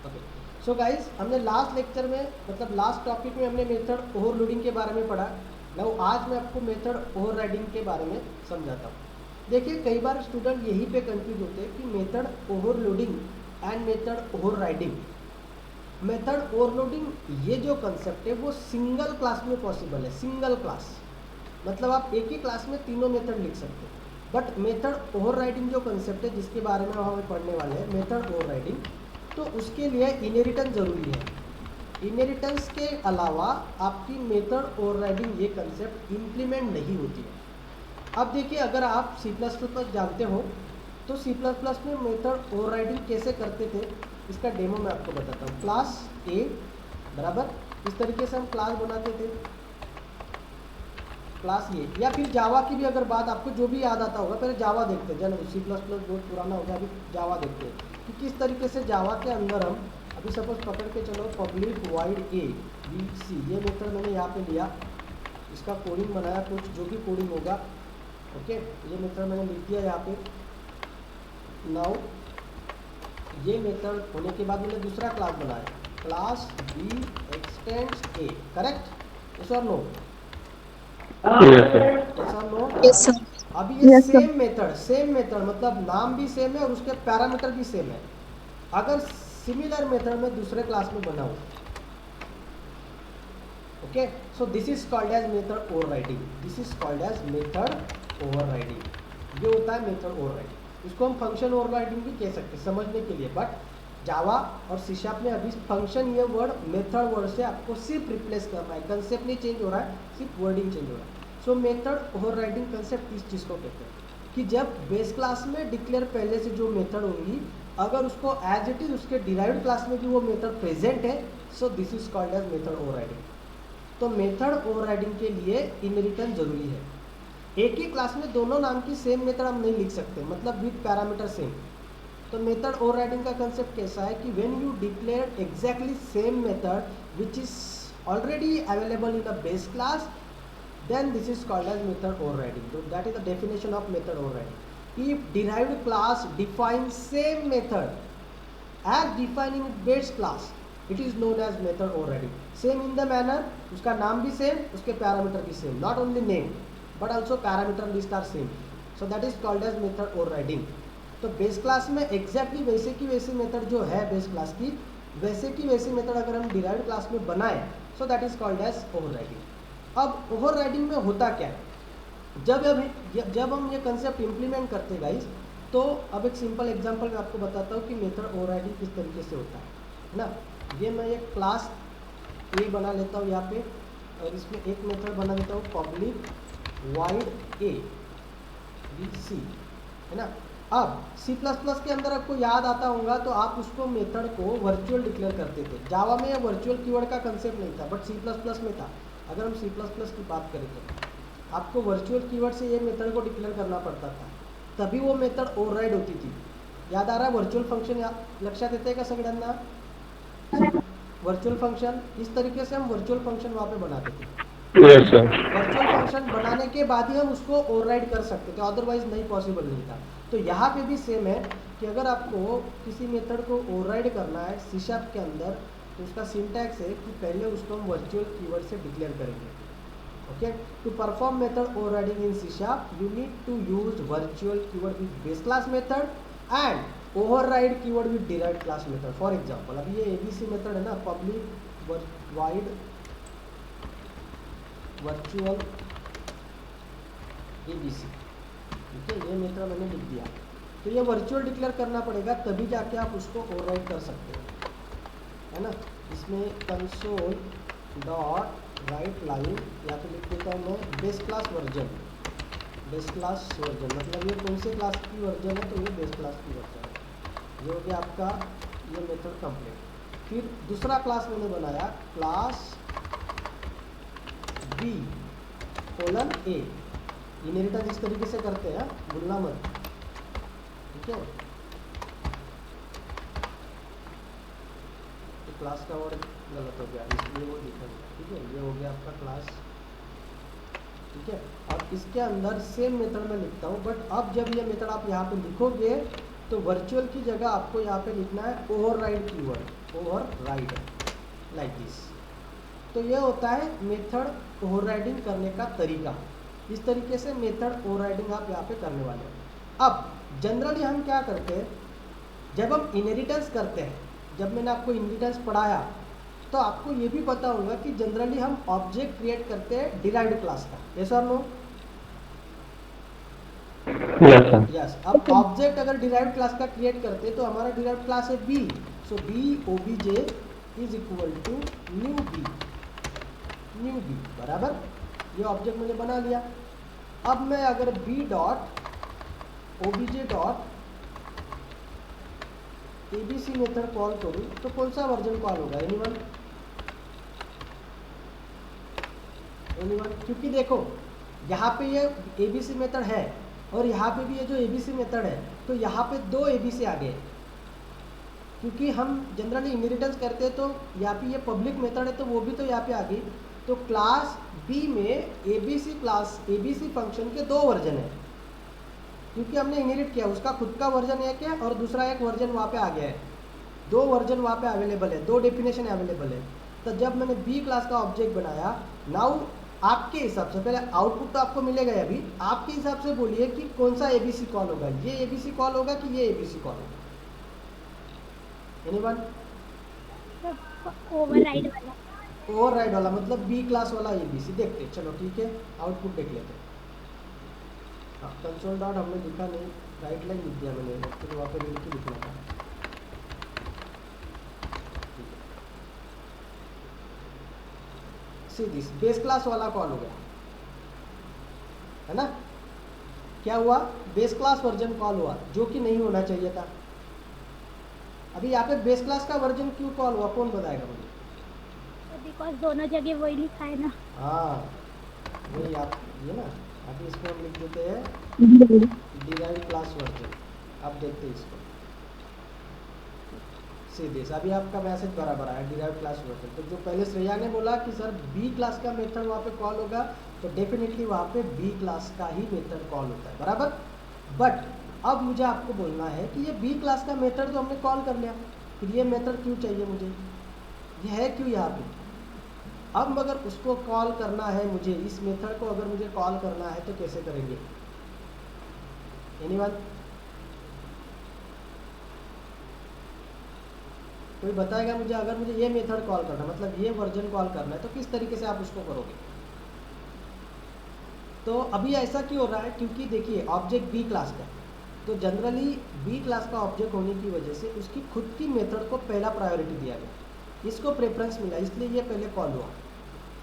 Okay, so guys हमने last lecture में मतलब लास्ट टॉपिक में हमने मेथड ओवरलोडिंग के बारे में पढ़ा। नाउ आज मैं आपको मेथड ओवरराइडिंग के बारे में समझाता हूँ। देखिए कई बार स्टूडेंट यहीं पे कंफ्यूज होते हैं कि method overloading and method overriding. Method overloading ये जो कंसेप्ट है वो सिंगल क्लास में पॉसिबल है। सिंगल क्लास मतलब आप एक ही क्लास में तीनों मेथड लिख सकते हैं। बट मेथड ओवरराइडिंग जो कंसेप्ट है जिसके बारे में हम पढ़ने वाले हैं मेथड ओवरराइडिंग, तो उसके लिए इनहेरिटेंस ज़रूरी है। इनहेरिटेंस के अलावा आपकी मेथड ओवरराइडिंग ये कंसेप्ट इम्प्लीमेंट नहीं होती है। अब देखिए अगर आप C++ जानते हो तो C++ में मेथड ओवरराइडिंग कैसे करते थे इसका डेमो मैं आपको बताता हूँ। क्लास ए बराबर इस तरीके से हम क्लास बनाते थे, क्लास ये, या फिर जावा की भी अगर बात आपको जो भी याद आता होगा, पहले जावा देखते हैं। जन C++ बहुत पुराना होगा, अभी जावा देखते हैं कि किस तरीके से जावा के अंदर हम अभी सपोज पकड़ के चलो public void A B C, ये मेथड मैंने यहाँ पे लिया, इसका कोडिंग बनाया कुछ जो भी कोडिंग होगा। ओके, ये मेथड मैंने लिख दिया यहाँ पे। नाउ ये मेथड होने के बाद मैंने दूसरा क्लास बनाया, क्लास बी एक्सटेंड्स ए, करेक्ट? यस और नो? यस और नो? Yes sir. अभी ये यस सर। सेम मेथड मतलब नाम भी सेम है और उसके पैरामीटर भी सेम है। अगर सिमिलर मेथड में दूसरे क्लास में बनाऊं, okay, so this is called as method overriding. This is called as method overriding. ये होता है मेथड ओवरराइडिंग। इसको हम फंक्शन ओवरराइडिंग भी कह सकते हैं समझने के लिए। बट जावा और C# में अभी फंक्शन ये वर्ड मेथड वर्ड से आपको सिर्फ रिप्लेस करना है, कंसेप्ट नहीं चेंज हो रहा है, सिर्फ वर्डिंग चेंज हो रहा है। सो मेथड ओवरराइडिंग कंसेप्ट इस चीज़ को कहते हैं कि जब बेस क्लास में डिक्लेयर पहले से जो मेथड होंगी, अगर उसको एज इट इज उसके डिराइव्ड क्लास में भी वो मेथड प्रेजेंट है, so this is called as method overriding. तो मेथड ओवरराइडिंग के लिए इनहेरिटेंस जरूरी है। एक ही क्लास में दोनों नाम की सेम मेथड हम नहीं लिख सकते, मतलब विद पैरामीटर सेम। तो मेथड ओवरराइडिंग का कंसेप्ट कैसा है कि when you declare exactly same method which is already available in the base class, then this is called as method overriding. So that is the definition of method overriding. If derived class defines same method as defined in base class, it is known as method overriding. Same in the manner, उसका नाम भी same, उसके parameter भी same, not only name but also parameter list are same. So that is called as method overriding. तो base class में exactly वैसे की वैसी मेथड जो है बेस क्लास की, वैसे की वैसी मेथड अगर हम डिराइव्ड क्लास में बनाए, so that is called as overriding. अब ओवरराइडिंग में होता क्या है, जब हम ये कंसेप्ट इंप्लीमेंट करते हैं गाइस, तो अब एक सिंपल एग्जांपल मैं आपको बताता हूँ कि मेथड ओवरराइडिंग किस तरीके से होता है ना। ये मैं एक क्लास ए बना लेता हूँ यहाँ पे, और इसमें एक मेथड बना देता हूँ public void A B C, है ना। अब C++ के अंदर आपको याद आता होगा तो आप उसको मेथड को वर्चुअल डिक्लेयर करते थे। जावा में वर्चुअल कीवर्ड का कंसेप्ट नहीं था, बट C++ में था। अगर हम C++ की बात करें तो आपको वर्चुअल कीवर्ड से ये मेथड को डिक्लेयर करना पड़ता था, तभी वो मेथड ओवरराइड होती थी। याद आ रहा है वर्चुअल फंक्शन? लक्षात येते का सगळ्यांना? वर्चुअल फंक्शन इस तरीके से हम वर्चुअल फंक्शन वहाँ पे बनाते थे। Yes sir. वर्चुअल फंक्शन बनाने के बाद ही हम उसको ओवरराइड कर सकते थे, अदरवाइज नहीं पॉसिबल नहीं था। तो यहाँ पे भी सेम है कि अगर आपको किसी मेथड को ओवरराइड करना है C# के अंदर, तो उसका सिंटैक्स है कि पहले उसको हम वर्चुअल कीवर्ड से डिक्लेयर करेंगे। Okay, to perform method overriding in C# you need to use virtual keyword with base class method and override keyword with derived class method. For example अभी ये ABC मेथड है ना, public wide virtual ABC, ठीक है, ये method मैंने लिख दिया। तो ये वर्चुअल डिक्लेयर करना पड़ेगा, तभी जाके आप उसको ओवरराइड कर सकते हो, है ना। इसमें कंसोल डॉट राइट लाइन, या तो लिख देता हूँ मैं base class version. Base class version मतलब ये कौन से क्लास की वर्जन है, तो ये बेस क्लास की वर्जन है। ये हो गया आपका ये मेथड कंप्लीट। फिर दूसरा क्लास मैंने बनाया class B colon A। Inheritance इस तरीके से करते हैं, भूलना मत, ठीक है। तो क्लास का वर्ड गलत हो गया, इसलिए वो लिखा गया, ठीक है। ये हो गया आपका क्लास, ठीक है। और इसके अंदर सेम मेथड में लिखता हूँ, बट अब जब ये मेथड आप यहाँ पे लिखोगे तो वर्चुअल की जगह आपको यहाँ पे लिखना है override keyword, override like this. तो ये होता है मेथड ओवरराइडिंग करने का तरीका। इस तरीके से मेथड ओवरराइडिंग आप यहाँ पे करने वाले हो। अब जनरली हम क्या करते हैं, जब हम इनहेरिटेंस करते हैं, जब मैंने आपको इनहेरिटेंस पढ़ाया तो आपको ये भी पता होगा कि जनरली हम ऑब्जेक्ट क्रिएट करते हैं डिराइव्ड क्लास का। यस और नो? यस। अब ऑब्जेक्ट अगर डिराइव्ड क्लास का क्रिएट करते हैं तो हमारा डिराइव्ड क्लास है B, so B OBJ is equal to new B, बराबर। ये ऑब्जेक्ट मैंने बना लिया। अब मैं अगर B dot OBJ dot ABC method call करूं तो कौन सा वर्जन कॉल होगा? एनीवन? क्योंकि देखो यहाँ पे ये एबीसी मेथड है और यहाँ पे भी ये जो एबीसी मेथड है, तो यहाँ पे दो एबीसी आ गए। क्योंकि हम जनरली इनहेरिटेंस करते हैं तो यहाँ पे ये पब्लिक मेथड है तो वो भी तो यहाँ पे आ गई। तो क्लास बी में एबीसी फंक्शन के दो वर्जन है, क्योंकि हमने इनहेरिट किया। उसका खुद का वर्जन एक है और दूसरा एक वर्जन वहाँ पे आ गया है। दो वर्जन वहाँ पे अवेलेबल है, दो डेफिनेशन अवेलेबल है। तो जब मैंने बी क्लास का ऑब्जेक्ट बनाया, नाउ आपके हिसाब से, पहले आउटपुट तो आपको मिलेगा अभी, आपके हिसाब से बोलिए कि कौन सा एबीसी कॉल होगा, ये एबीसी कॉल होगा कि ये एबीसी कॉल होगा? एनीवन? ओवरराइड वाला मतलब बी क्लास वाला एबीसी। देखते चलो, ठीक है, आउटपुट देख लेते हैं। हाँ, कंसोल डॉट हमने लिखा नहीं, राइट लाइन लिख दिया मैंने, तो वहाँ पर लिख के लिखना था। सी दिस बेस क्लास वाला कॉल हो गया, है ना? क्या हुआ? बेस क्लास वर्जन कॉल हुआ, जो कि नहीं होना चाहिए था। अभी यहाँ पे बेस क्लास का वर्जन क्यों कॉल हुआ, कौन बताएगा मुझे? बिकॉज दोनों जगह वही लिखा है ना। हाँ, वही आप ये ना, अभी इसको हम लिख देते हैं डिराइव्ड क्लास वर्जन। अब देखते हैं इसको सीधे। अभी आपका मैसेज बराबर आया, डिराइव्ड क्लास वर्जन। तो जो पहले श्रेया ने बोला कि सर बी क्लास का मेथड वहाँ पे कॉल होगा, तो डेफिनेटली वहाँ पे बी क्लास का ही मेथड कॉल होता है, बराबर। बट अब मुझे आपको बोलना है कि ये बी क्लास का मेथड तो हमने कॉल कर लिया, फिर ये मेथड क्यों चाहिए मुझे, ये है क्यों यहाँ पे? अब अगर उसको कॉल करना है मुझे, इस मेथड को अगर मुझे कॉल करना है तो कैसे करेंगे? एनीवन? कोई बताएगा मुझे? अगर मुझे ये मेथड कॉल करना, मतलब ये वर्जन कॉल करना है, तो किस तरीके से आप उसको करोगे? तो अभी ऐसा क्यों हो रहा है? क्योंकि देखिए ऑब्जेक्ट बी क्लास का, तो जनरली बी क्लास का ऑब्जेक्ट होने की वजह से उसकी खुद की मेथड को पहला प्रायोरिटी दिया गया, इसको प्रेफरेंस मिला, इसलिए ये पहले कॉल हुआ।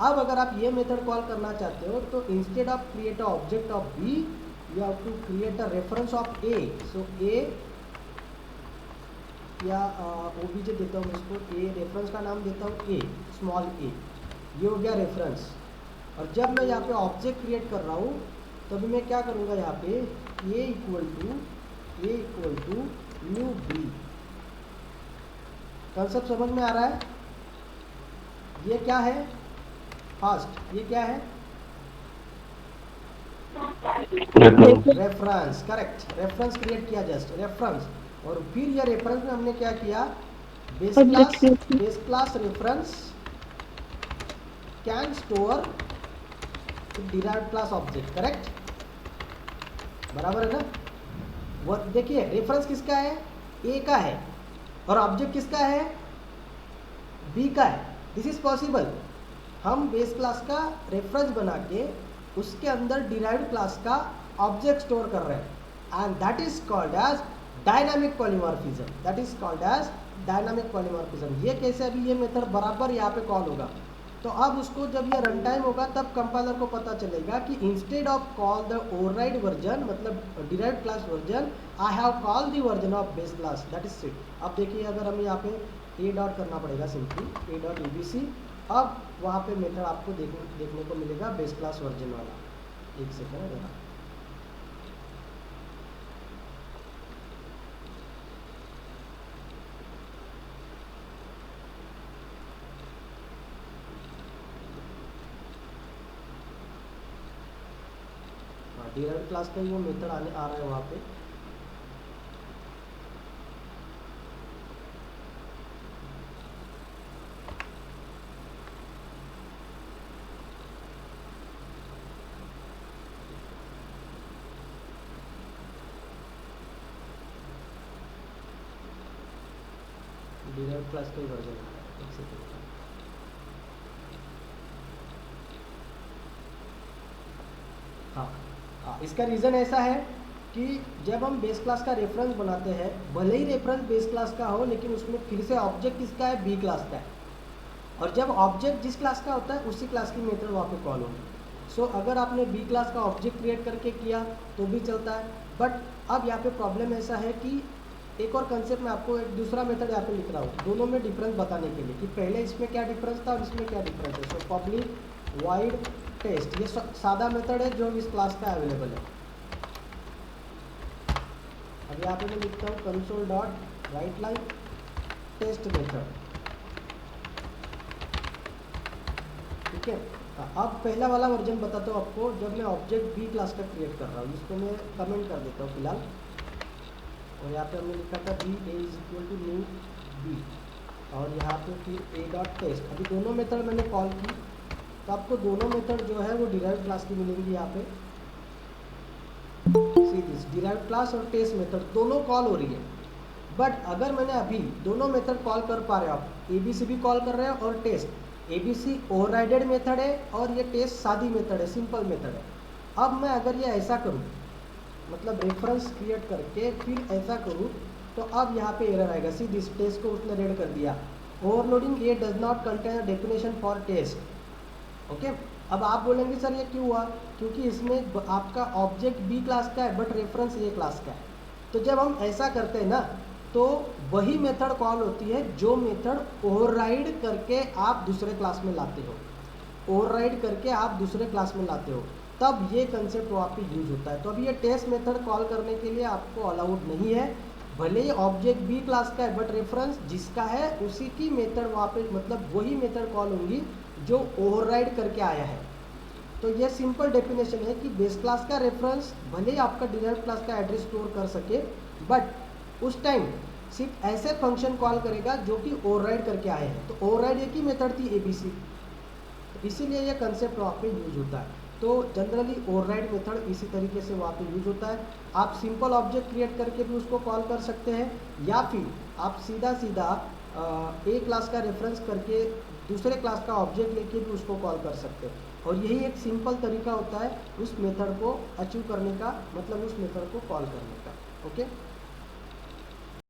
अब अगर आप ये मेथड कॉल करना चाहते हो तो instead of create a object of B, you have to create a reference of A. So A या ओबीजे देता हूँ इसको, ए रेफरेंस का नाम देता हूँ ए, स्मॉल ए, ये हो गया रेफरेंस। और जब मैं यहाँ पे ऑब्जेक्ट क्रिएट कर रहा हूँ तभी मैं क्या करूँगा, यहाँ पे A equal to new B. Concept समझ में आ रहा है? ये क्या है? फास्ट, ये क्या है? Reference, correct. रेफरेंस क्रिएट किया, जस्ट रेफरेंस। और फिर ये रेफरेंस में हमने क्या किया, base class reference can store derived class object, correct, बराबर है ना? वो देखिए रेफरेंस किसका है? ए का है, और ऑब्जेक्ट किसका है? बी का है। This is possible. हम बेस क्लास का रेफरेंस बना के उसके अंदर डिराइव्ड क्लास का ऑब्जेक्ट स्टोर कर रहे हैं, and that is called as dynamic polymorphism. That is called as dynamic polymorphism. ये कैसे? अभी ये मेथड बराबर यहाँ पे कॉल होगा, तो अब उसको जब ये रन टाइम होगा तब कंपाइलर को पता चलेगा कि instead of call the override version, मतलब derived class version, I have call the version of base class, that is it. अब देखिए अगर हम यहाँ पे ए डॉट करना पड़ेगा, सिंपली ए डॉट एबीसी। अब वहाँ पे मेथड आपको देखने को मिलेगा बेस क्लास वर्जन वाला। एक सेकंड जरा, डिराइव्ड क्लास का ही वो मेथड आ रहा है वहाँ पे। डिराइव्ड क्लास का ही वर्जन है, एक सेकेंड। हाँ, इसका रीज़न ऐसा है कि जब हम बेस क्लास का रेफरेंस बनाते हैं, भले ही रेफरेंस बेस क्लास का हो, लेकिन उसमें फिर से ऑब्जेक्ट किसका है, बी क्लास का है। और जब ऑब्जेक्ट जिस क्लास का होता है उसी क्लास की मेथड वहाँ पे कॉल होगी। सो अगर आपने बी क्लास का ऑब्जेक्ट क्रिएट करके किया तो भी चलता है। बट अब यहाँ पे प्रॉब्लम ऐसा है कि एक और कंसेप्ट मैं आपको एक दूसरा मेथड यहाँ पे लिख रहा हूँ दोनों में डिफरेंस बताने के लिए कि पहले इसमें क्या डिफरेंस था और इसमें क्या डिफरेंस है। सो पब्लिक वाइड टेस्ट, ये सादा मेथड है जो इस क्लास का अवेलेबल है। अब यहाँ पे मैं लिखता हूँ console dot write line test method, ठीक है। अब पहला वाला वर्जन बताता हूँ आपको, जब मैं ऑब्जेक्ट बी क्लास का क्रिएट कर रहा हूँ, इसको मैं कमेंट कर देता हूँ फिलहाल। और यहाँ पे हमने लिखा था B A is equal to new B, और यहाँ पे फिर ए डॉट टेस्ट। अभी दोनों मेथड मैंने कॉल की, तो आपको दोनों मेथड जो है वो डिराइव्ड क्लास की मिलेंगी। यहाँ पे सी दिस डिराइव्ड क्लास और टेस्ट मेथड दोनों कॉल हो रही है। बट अगर मैंने अभी दोनों मेथड कॉल कर पा रहे हो, आप ए बी सी भी कॉल कर रहे हो और टेस्ट, ABC ओवरराइडेड मेथड है और ये टेस्ट सादी मेथड है, सिंपल मेथड है। अब मैं अगर ये ऐसा करूँ, मतलब रेफरेंस क्रिएट करके फिर ऐसा करूँ, तो अब यहाँ पे एरर आएगा। सी दिस टेस्ट को उसने रेड कर दिया, overloading A does not contain definition for test. Okay, अब आप बोलेंगे सर ये क्यों हुआ, क्योंकि इसमें आपका ऑब्जेक्ट बी क्लास का है बट रेफरेंस ए क्लास का है। तो जब हम ऐसा करते हैं ना, तो वही मेथड कॉल होती है जो मेथड ओवरराइड करके आप दूसरे क्लास में लाते हो, ओवरराइड करके आप दूसरे क्लास में लाते हो, तब ये कंसेप्ट वहाँ पे यूज होता है। तो अभी ये टेस्ट मेथड कॉल करने के लिए आपको अलाउड नहीं है, भले ही ऑब्जेक्ट बी क्लास का है बट रेफरेंस जिसका है उसी की मेथड वहाँ पे, मतलब वही मेथड कॉल होंगी जो ओवरराइड करके आया है। तो ये सिंपल डेफिनेशन है कि बेस क्लास का रेफरेंस भले ही आपका डिराइव्ड क्लास का एड्रेस स्टोर कर सके, बट उस टाइम सिर्फ ऐसे फंक्शन कॉल करेगा जो कि ओवरराइड करके आए हैं। तो ओवरराइड एक ही मेथड थी ABC, इसीलिए ये कंसेप्ट वहाँ पे यूज होता है। तो जनरली ओवरराइड मेथड इसी तरीके से वहाँ पे यूज होता है। आप सिंपल ऑब्जेक्ट क्रिएट करके भी उसको कॉल कर सकते हैं, या फिर आप सीधा सीधा ए क्लास का रेफरेंस करके दूसरे क्लास का ऑब्जेक्ट लेके भी उसको कॉल कर सकते हैं। और यही एक सिंपल तरीका होता है उस मेथड को अचीव करने का, मतलब उस मेथड को कॉल करने का। ओके।